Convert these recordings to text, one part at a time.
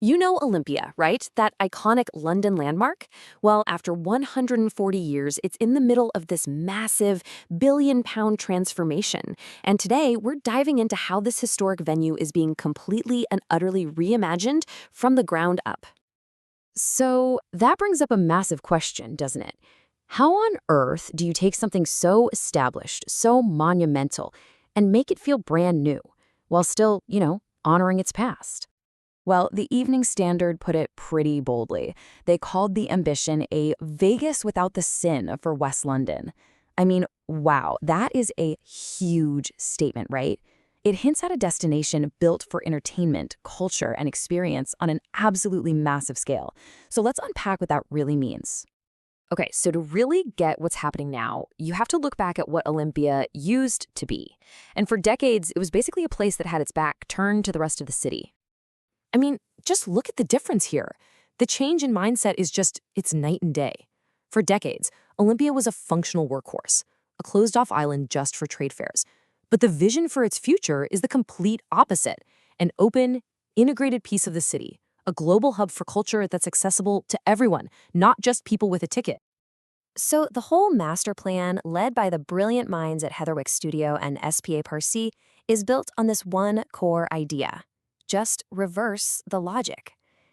You know Olympia, right? That iconic London landmark? Well, after 140 years, it's in the middle of this massive billion-pound transformation. And today, we're diving into how this historic venue is being completely and utterly reimagined from the ground up. So that brings up a massive question, doesn't it? How on earth do you take something so established, so monumental, and make it feel brand new, while still, honoring its past? Well, the Evening Standard put it pretty boldly. They called the ambition a Vegas without the sin for West London. I mean, wow, that is a huge statement, right? It hints at a destination built for entertainment, culture, and experience on an absolutely massive scale. So let's unpack what that really means. Okay, so to really get what's happening now, you have to look back at what Olympia used to be. And for decades, it was basically a place that had its back turned to the rest of the city. I mean, just look at the difference here. The change in mindset is it's night and day. For decades, Olympia was a functional workhorse, a closed-off island just for trade fairs. But the vision for its future is the complete opposite, an open, integrated piece of the city, a global hub for culture that's accessible to everyone, not just people with a ticket. So the whole master plan, led by the brilliant minds at Heatherwick Studio and SPPARC, is built on this one core idea. Just reverse the logic.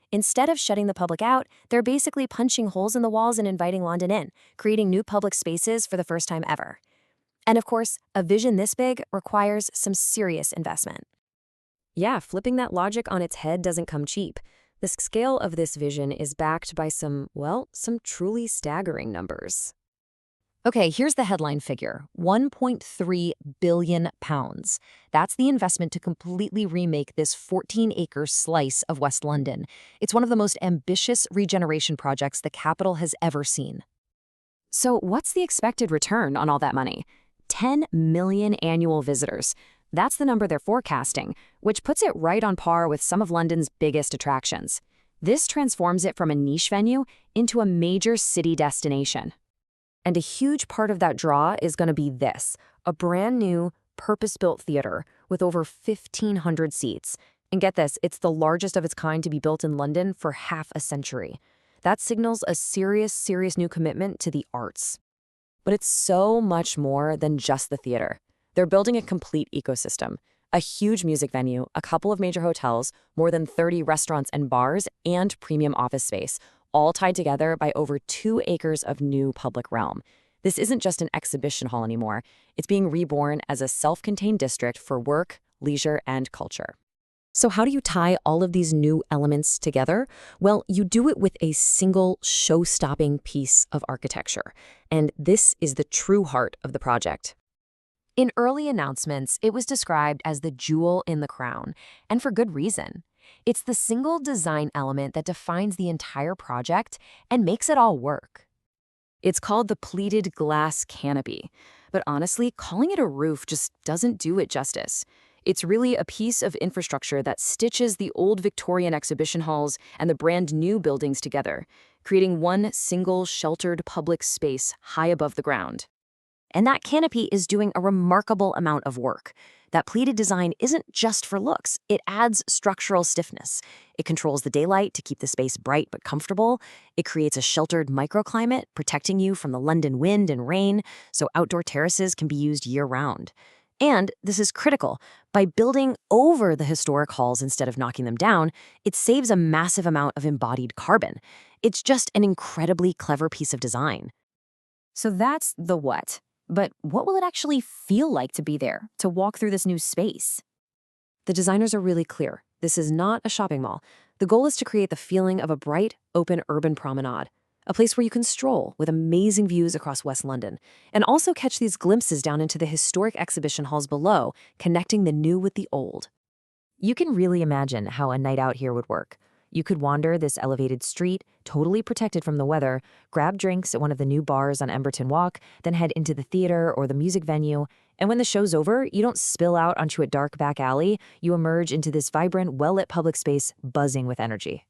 Instead of shutting the public out, they're basically punching holes in the walls and inviting London in, creating new public spaces for the first time ever. And of course, a vision this big requires some serious investment. Yeah, flipping that logic on its head doesn't come cheap. The scale of this vision is backed by some truly staggering numbers. Okay, here's the headline figure, 1.3 billion pounds. That's the investment to completely remake this 14-acre slice of West London. It's one of the most ambitious regeneration projects the capital has ever seen. So what's the expected return on all that money? 10 million annual visitors. That's the number they're forecasting, which puts it right on par with some of London's biggest attractions. This transforms it from a niche venue into a major city destination. And a huge part of that draw is going to be this, a brand new, purpose-built theater with over 1,500 seats. And get this, it's the largest of its kind to be built in London for half a century. That signals a serious new commitment to the arts. But it's so much more than just the theater. They're building a complete ecosystem. A huge music venue, a couple of major hotels, more than 30 restaurants and bars, and premium office space, all tied together by over 2 acres of new public realm. This isn't just an exhibition hall anymore. It's being reborn as a self-contained district for work, leisure, and culture. So how do you tie all of these new elements together? Well, you do it with a single show-stopping piece of architecture. And this is the true heart of the project. In early announcements, it was described as the jewel in the crown, and for good reason. It's the single design element that defines the entire project and makes it all work. It's called the pleated glass canopy, but honestly, calling it a roof just doesn't do it justice. It's really a piece of infrastructure that stitches the old Victorian exhibition halls and the brand new buildings together, creating one single sheltered public space high above the ground. And that canopy is doing a remarkable amount of work. That pleated design isn't just for looks, it adds structural stiffness. It controls the daylight to keep the space bright but comfortable. It creates a sheltered microclimate, protecting you from the London wind and rain, so outdoor terraces can be used year-round. And this is critical. By building over the historic halls instead of knocking them down, it saves a massive amount of embodied carbon. It's just an incredibly clever piece of design. So that's the what. But what will it actually feel like to be there, to walk through this new space? The designers are really clear. This is not a shopping mall. The goal is to create the feeling of a bright, open urban promenade, a place where you can stroll with amazing views across West London, and also catch these glimpses down into the historic exhibition halls below, connecting the new with the old. You can really imagine how a night out here would work. You could wander this elevated street, totally protected from the weather, grab drinks at one of the new bars on Emberton Walk, then head into the theater or the music venue. And when the show's over, you don't spill out onto a dark back alley. You emerge into this vibrant, well-lit public space buzzing with energy.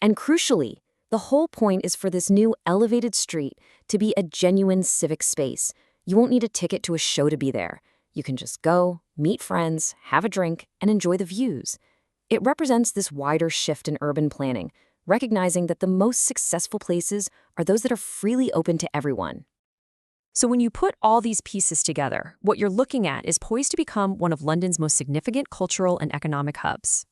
And crucially, the whole point is for this new elevated street to be a genuine civic space. You won't need a ticket to a show to be there. You can just go, meet friends, have a drink, and enjoy the views. It represents this wider shift in urban planning, recognizing that the most successful places are those that are freely open to everyone. So when you put all these pieces together, what you're looking at is poised to become one of London's most significant cultural and economic hubs.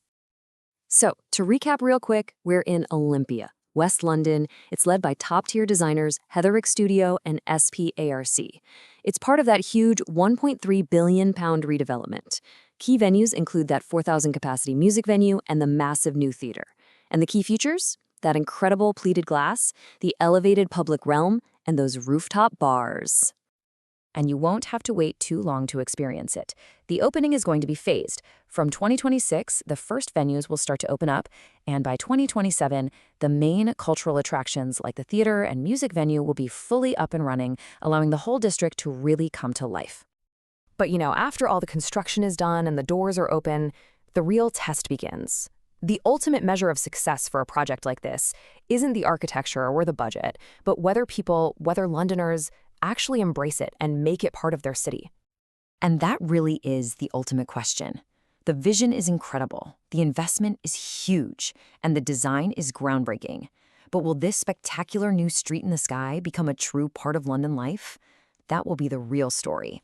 So, to recap real quick, we're in Olympia, West London. It's led by top-tier designers Heatherwick Studio and SPARC. It's part of that huge £1.3 billion redevelopment. Key venues include that 4,000-capacity music venue and the massive new theater. And the key features? That incredible pleated glass, the elevated public realm, and those rooftop bars. And you won't have to wait too long to experience it. The opening is going to be phased. From 2026, the first venues will start to open up, and by 2027, the main cultural attractions like the theater and music venue will be fully up and running, allowing the whole district to really come to life. But after all the construction is done and the doors are open, the real test begins. The ultimate measure of success for a project like this isn't the architecture or the budget, but whether Londoners, actually embrace it and make it part of their city. And that really is the ultimate question. The vision is incredible, the investment is huge, and the design is groundbreaking. But will this spectacular new street in the sky become a true part of London life? That will be the real story.